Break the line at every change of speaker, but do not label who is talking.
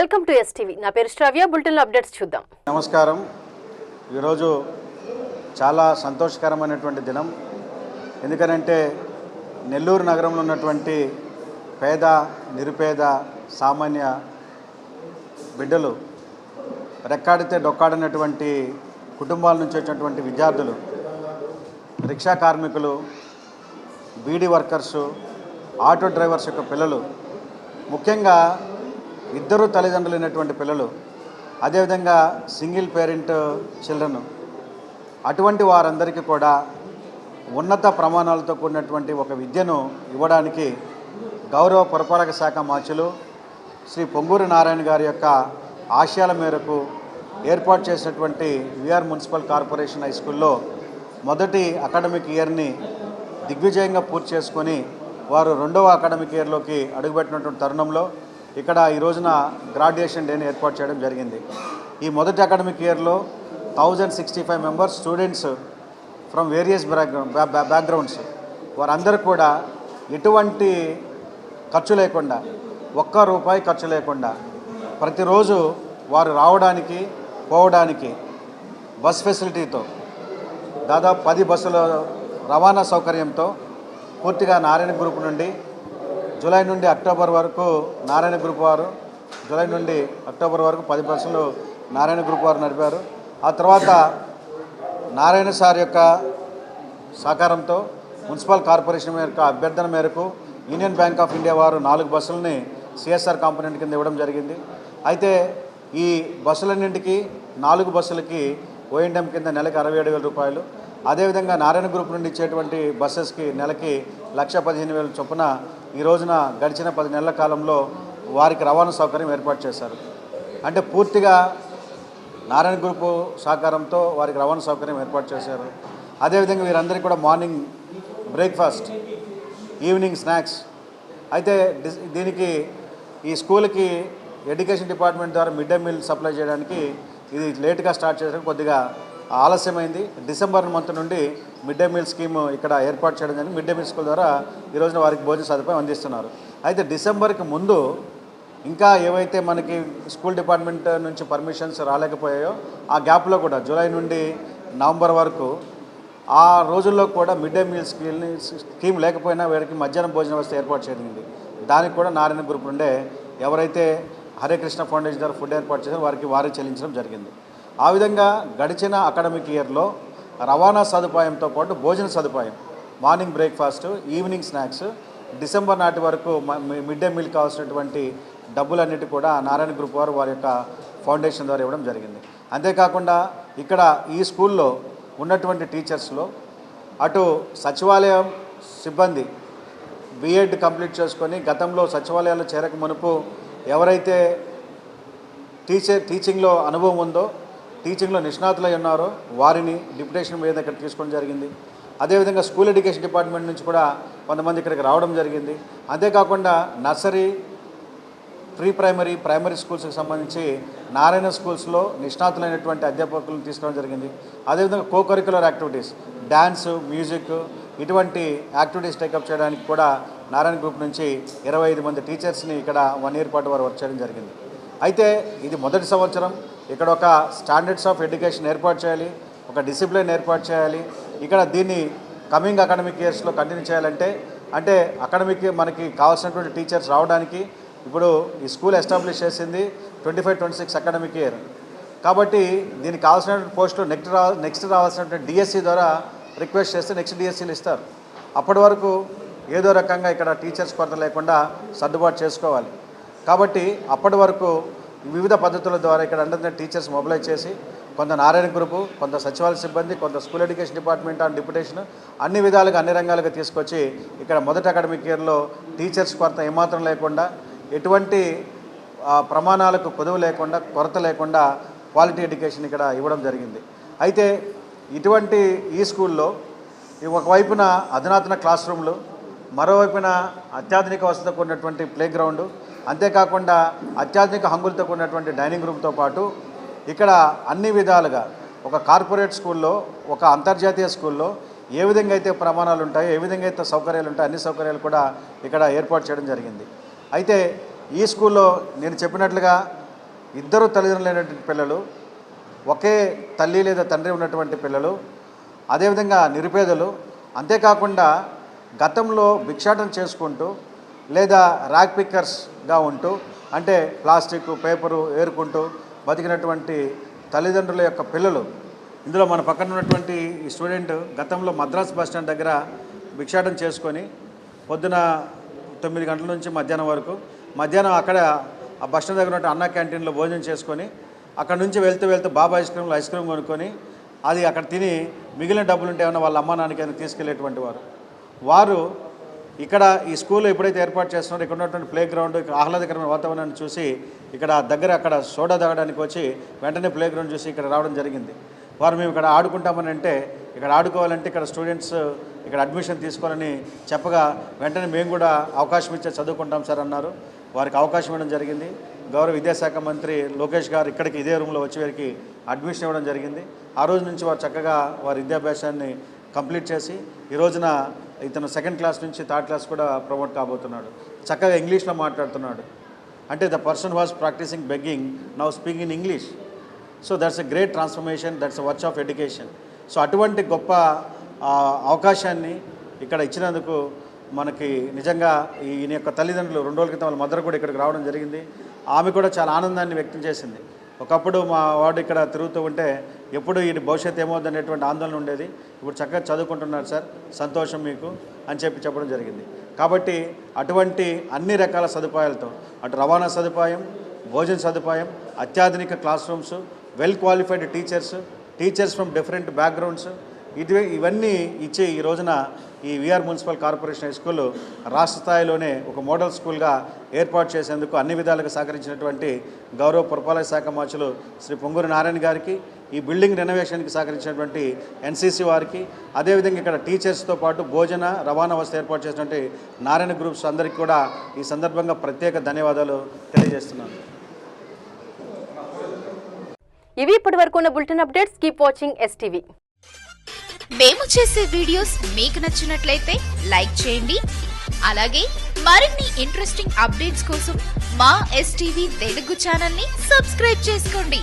Welcome to STV. నా పేరు శ్రావ్య. బులెటిన్లో అప్డేట్స్ చూద్దాం.
నమస్కారం. ఈరోజు చాలా సంతోషకరమైనటువంటి దినం. ఎందుకంటే నెల్లూరు నగరంలో ఉన్నటువంటి పేద నిరుపేద సామాన్య బిడ్డలు, రెక్కాడితే డొక్కాడినటువంటి కుటుంబాల నుంచి వచ్చినటువంటి విద్యార్థులు, రిక్షా కార్మికులు, బీడీ వర్కర్సు, ఆటో డ్రైవర్స్ యొక్క పిల్లలు, ముఖ్యంగా ఇద్దరు తల్లిదండ్రులు అయినటువంటి పిల్లలు, అదేవిధంగా సింగిల్ పేరెంట్ చిల్డ్రన్, అటువంటి వారందరికీ కూడా ఉన్నత ప్రమాణాలతో కూడినటువంటి ఒక విద్యను ఇవ్వడానికి గౌరవ పురపాలక శాఖ మార్చులు శ్రీ పొంగూరు నారాయణ గారి యొక్క ఆశయాల మేరకు ఏర్పాటు చేసినటువంటి విఆర్ మున్సిపల్ కార్పొరేషన్ హై స్కూల్లో మొదటి అకాడమిక్ ఇయర్ని దిగ్విజయంగా పూర్తి చేసుకొని వారు రెండవ అకాడమిక్ ఇయర్లోకి అడుగుపెట్టినటువంటి తరుణంలో ఇక్కడ ఈ రోజున గ్రాడ్యుయేషన్ డేని ఏర్పాటు చేయడం జరిగింది. ఈ మొదటి అకాడమిక్ ఇయర్లో 1065 members students from various backgrounds, వారందరూ కూడా ఎటువంటి ఖర్చు లేకుండా, ఒక్క రూపాయి ఖర్చు లేకుండా ప్రతిరోజు వారు రావడానికి పోవడానికి బస్ ఫెసిలిటీతో, దాదాపు 10 బస్సుల రవాణా సౌకర్యంతో పూర్తిగా నారాయణ గ్రూప్ నుండి జూలై నుండి అక్టోబర్ వరకు నారాయణ గ్రూప్ వారు, జూలై నుండి అక్టోబర్ వరకు 10 బస్సులు నారాయణ గ్రూప్ వారు నడిపారు. ఆ తర్వాత నారాయణ సార్ యొక్క సహకారంతో మున్సిపల్ కార్పొరేషన్ యొక్క అభ్యర్థన మేరకు యూనియన్ బ్యాంక్ ఆఫ్ ఇండియా వారు 4 బస్సులని సిఎస్ఆర్ కాంపోనెంట్ కింద ఇవ్వడం జరిగింది. అయితే ఈ బస్సులన్నింటికి 4 బస్సులకి ఓఎండ్ఎం కింద నెలకి 67,000 రూపాయలు, అదేవిధంగా నారాయణ గ్రూప్ నుండి ఇచ్చేటువంటి బస్సెస్కి నెలకి 1,15,000 చొప్పున ఈ రోజున గడిచిన 10 నెలల కాలంలో వారికి రవాణా సౌకర్యం ఏర్పాటు చేశారు. అంటే పూర్తిగా నారాయణ గ్రూపు సహకారంతో వారికి రవాణా సౌకర్యం ఏర్పాటు చేశారు. అదేవిధంగా వీరందరికీ కూడా మార్నింగ్ బ్రేక్ఫాస్ట్, ఈవినింగ్ స్నాక్స్. అయితే దీనికి ఈ స్కూల్కి ఎడ్యుకేషన్ డిపార్ట్మెంట్ ద్వారా మిడ్ డే మీల్ సప్లై చేయడానికి ఇది లేట్గా స్టార్ట్ చేయడానికి కొద్దిగా ఆలస్యమైంది. డిసెంబర్ మంత్ నుండి మిడ్ డే మీల్ స్కీమ్ ఇక్కడ ఏర్పాటు చేయడం జరిగింది. మిడ్ డే మీల్ స్కూల్ ద్వారా ఈ రోజున వారికి భోజన సదుపాయం అందిస్తున్నారు. అయితే డిసెంబర్కి ముందు ఇంకా ఏవైతే మనకి స్కూల్ డిపార్ట్మెంట్ నుంచి పర్మిషన్స్ రాలేకపోయాయో ఆ గ్యాప్లో కూడా జూలై నుండి నవంబర్ వరకు ఆ రోజుల్లో కూడా మిడ్ డే మీల్ స్కీమ్ లేకపోయినా వీరికి మధ్యాహ్నం భోజన వ్యవస్థ ఏర్పాటు చేయడింది. దానికి కూడా నారాయణ గ్రూప్ నుండే ఎవరైతే హరే కృష్ణ ఫౌండేషన్ ద్వారా ఫుడ్ ఏర్పాటు చేశారో వారే చెల్లించడం జరిగింది. ఆ విధంగా గడిచిన అకాడమిక్ ఇయర్లో రవాణా సదుపాయంతో పాటు భోజన సదుపాయం, morning breakfast, evening snacks, December నాటి వరకు మిడ్ డే మీల్ కావాల్సినటువంటి డబ్బులన్నిటి కూడా నారాయణ గ్రూప్ వారి యొక్క ఫౌండేషన్ ద్వారా ఇవ్వడం జరిగింది. అంతేకాకుండా ఇక్కడ ఈ స్కూల్లో ఉన్నటువంటి టీచర్స్లో అటు సచివాలయం సిబ్బంది బీఎడ్ కంప్లీట్ చేసుకొని గతంలో సచివాలయాల్లో చేరక మునుపు ఎవరైతే టీచింగ్లో అనుభవం ఉందో, టీచింగ్లో నిష్ణాతులై ఉన్నారో వారిని డిప్యుటేషన్ మీద ఇక్కడ తీసుకోవడం జరిగింది. అదేవిధంగా స్కూల్ ఎడ్యుకేషన్ డిపార్ట్మెంట్ నుంచి కూడా కొంతమంది ఇక్కడికి రావడం జరిగింది. అంతేకాకుండా నర్సరీ, ప్రైమరీ స్కూల్స్కి సంబంధించి నారాయణ స్కూల్స్లో నిష్ణాతులైనటువంటి అధ్యాపకులను తీసుకోవడం జరిగింది. అదేవిధంగా కోకరిక్యులర్ యాక్టివిటీస్, డ్యాన్స్, మ్యూజిక్, ఇటువంటి యాక్టివిటీస్ టేకప్ చేయడానికి కూడా నారాయణ గ్రూప్ నుంచి 25 మంది టీచర్స్ని ఇక్కడ 1 ఇయర్ పాటు వారు వర్క్ చేయడం జరిగింది. అయితే ఇది మొదటి సంవత్సరం. ఇక్కడ ఒక స్టాండర్డ్స్ ఆఫ్ ఎడ్యుకేషన్ ఏర్పాటు చేయాలి, ఒక డిసిప్లిన్ ఏర్పాటు చేయాలి. ఇక్కడ దీన్ని కమింగ్ అకాడమిక్ ఇయర్స్లో కంటిన్యూ చేయాలంటే అకాడమిక్ మనకి కావాల్సినటువంటి టీచర్స్ రావడానికి ఇప్పుడు ఈ స్కూల్ ఎస్టాబ్లిష్ చేసింది 25-26 అకాడమిక్ ఇయర్. కాబట్టి దీనికి కావాల్సినటువంటి పోస్టులు నెక్స్ట్ రావాల్సినటువంటి డిఎస్సి ద్వారా రిక్వెస్ట్ చేస్తే నెక్స్ట్ డిఎస్సీలు ఇస్తారు. అప్పటి వరకు ఏదో రకంగా ఇక్కడ టీచర్స్ కొరత లేకుండా సర్దుబాటు చేసుకోవాలి. కాబట్టి అప్పటి వరకు వివిధ పద్ధతుల ద్వారా ఇక్కడ అందరినీ టీచర్స్ మొబిలైజ్ చేసి కొంత నారాయణ గ్రూపు, కొంత సచివాలయ సిబ్బంది, కొంత school education department and deputation అన్ని విధాలుగా అన్ని రంగాలుగా తీసుకొచ్చి ఇక్కడ మొదటి అకాడమిక్ ఇయర్లో టీచర్స్ కొరత ఏమాత్రం లేకుండా, ఎటువంటి ప్రమాణాలకు కొదువు లేకుండా, కొరత లేకుండా క్వాలిటీ ఎడ్యుకేషన్ ఇక్కడ ఇవ్వడం జరిగింది. అయితే ఇటువంటి ఈ స్కూల్లో ఒకవైపున అధునాతన క్లాస్ రూమ్లు, మరోవైపున అత్యాధునిక వసతితో కూడినటువంటి ప్లే గ్రౌండ్, అంతేకాకుండా అత్యాధునిక హంగులతో కూడినటువంటి డైనింగ్ రూమ్తో పాటు ఇక్కడ అన్ని విధాలుగా ఒక కార్పొరేట్ స్కూల్లో, ఒక అంతర్జాతీయ స్కూల్లో ఏ విధంగా అయితే ప్రమాణాలు ఉంటాయో, ఏ విధంగా అయితే సౌకర్యాలు ఉంటాయో అన్ని సౌకర్యాలు కూడా ఇక్కడ ఏర్పాటు చేయడం జరిగింది. అయితే ఈ స్కూల్లో నేను చెప్పినట్లుగా ఇద్దరు తల్లిదండ్రులైనటువంటి పిల్లలు, ఒకే తల్లి లేదా తండ్రి ఉన్నటువంటి పిల్లలు, అదేవిధంగా నిరుపేదలు, అంతేకాకుండా గతంలో భిక్షాటన చేసుకుంటూ లేదా ర్యాక్ పిక్కర్స్గా ఉంటూ అంటే ప్లాస్టిక్ పేపరు ఏరుకుంటూ బతికినటువంటి తల్లిదండ్రుల యొక్క పిల్లలు. ఇందులో మన పక్కన ఉన్నటువంటి ఈ స్టూడెంట్ గతంలో మద్రాస్ బస్ స్టాండ్ దగ్గర భిక్షాటన చేసుకొని పొద్దున 9 గంటల నుంచి మధ్యాహ్నం వరకు, మధ్యాహ్నం అక్కడ ఆ బస్ స్టాండ్ దగ్గర ఉన్న అన్న క్యాంటీన్లో భోజనం చేసుకొని అక్కడ నుంచి వెళ్తూ బాబా ఐస్ క్రీమ్ కొనుక్కొని అది అక్కడ తిని మిగిలిన డబ్బులు ఉంటే ఏమన్నా వాళ్ళ అమ్మ నాన్నకి తీసుకెళ్లేటువంటి వారు ఇక్కడ ఈ స్కూల్లో ఎప్పుడైతే ఏర్పాటు చేస్తున్నారో ఇక్కడ ఉన్నటువంటి ప్లే గ్రౌండ్, ఇక్కడ ఆహ్లాదకరమైన వాతావరణాన్ని చూసి ఇక్కడ దగ్గర అక్కడ సోడా తాగడానికి వచ్చి వెంటనే ప్లే గ్రౌండ్ చూసి ఇక్కడ రావడం జరిగింది. వారు మేము ఇక్కడ ఆడుకుంటామని అంటే, ఇక్కడ ఆడుకోవాలంటే ఇక్కడ స్టూడెంట్స్ ఇక్కడ అడ్మిషన్ తీసుకోవాలని చెప్పగా వెంటనే మేము కూడా అవకాశం ఇచ్చే చదువుకుంటాం సార్ అన్నారు. వారికి అవకాశం ఇవ్వడం జరిగింది. గౌరవ విద్యాశాఖ మంత్రి లోకేష్ గారు ఇక్కడికి ఇదే రూమ్లో వచ్చి వారికి అడ్మిషన్ ఇవ్వడం జరిగింది. ఆ రోజు నుంచి వారు చక్కగా వారి విద్యాభ్యాసాన్ని కంప్లీట్ చేసి ఈ రోజున ఇతను 2nd క్లాస్ నుంచి 3rd క్లాస్ కూడా ప్రమోట్ కాబోతున్నాడు. చక్కగా ఇంగ్లీష్లో మాట్లాడుతున్నాడు. అంటే the person was practising begging now speaking in English. So that's a great transformation, that's a worth of education. సో అటువంటి గొప్ప అవకాశాన్ని ఇక్కడ ఇచ్చినందుకు మనకి నిజంగా ఈయన యొక్క తల్లిదండ్రులు 2 రోజుల క్రితం వాళ్ళ మదర్ కూడా ఇక్కడికి రావడం జరిగింది. ఆమె కూడా చాలా ఆనందాన్ని వ్యక్తం చేసింది. ఒకప్పుడు మా వాడు ఇక్కడ తిరుగుతూ ఉంటే ఎప్పుడు ఈ భవిష్యత్తు ఏమవుతుందనేటువంటి ఆందోళన ఉండేది. ఇప్పుడు చక్కగా చదువుకుంటున్నారు సార్, సంతోషం మీకు అని చెప్పడం జరిగింది. కాబట్టి అటువంటి అన్ని రకాల సదుపాయాలతో అటు రవాణా సదుపాయం, భోజన సదుపాయం, అత్యాధునిక class rooms, well qualified teachers from different backgrounds ఇవన్నీ ఇచ్చి ఈ రోజున ఈ VR municipal corporation high school రాష్ట్ర స్థాయిలోనే ఒక మోడల్ స్కూల్గా ఏర్పాటు చేసేందుకు అన్ని విధాలుగా సహకరించినటువంటి గౌరవ పురపాలక శాఖ మంత్రులు శ్రీ పొంగూరు నారాయణ గారికి, ఈ బిల్డింగ్ రెనోవేషన్కి సహకరించినటువంటి ఎన్సీసీ వారికి, అదేవిధంగా ఇక్కడ టీచర్స్తో పాటు భోజన రవాణా వ్యవస్థ ఏర్పాటు చేసినటువంటి నారాయణ గ్రూప్స్ అందరికీ కూడా ఈ సందర్భంగా ప్రత్యేక ధన్యవాదాలు తెలియజేస్తున్నాను.
ఇవి ఇప్పటి వరకు ఉన్న bulletin updates. Keep watching STV.
మేము చేసే వీడియోస్ మీకు నచ్చినట్లయితే లైక్ చేయండి. అలాగే మరిన్ని ఇంట్రెస్టింగ్ అప్డేట్స్ కోసం మా STV తెలుగు ఛానల్ ని సబ్స్క్రైబ్ చేసుకోండి.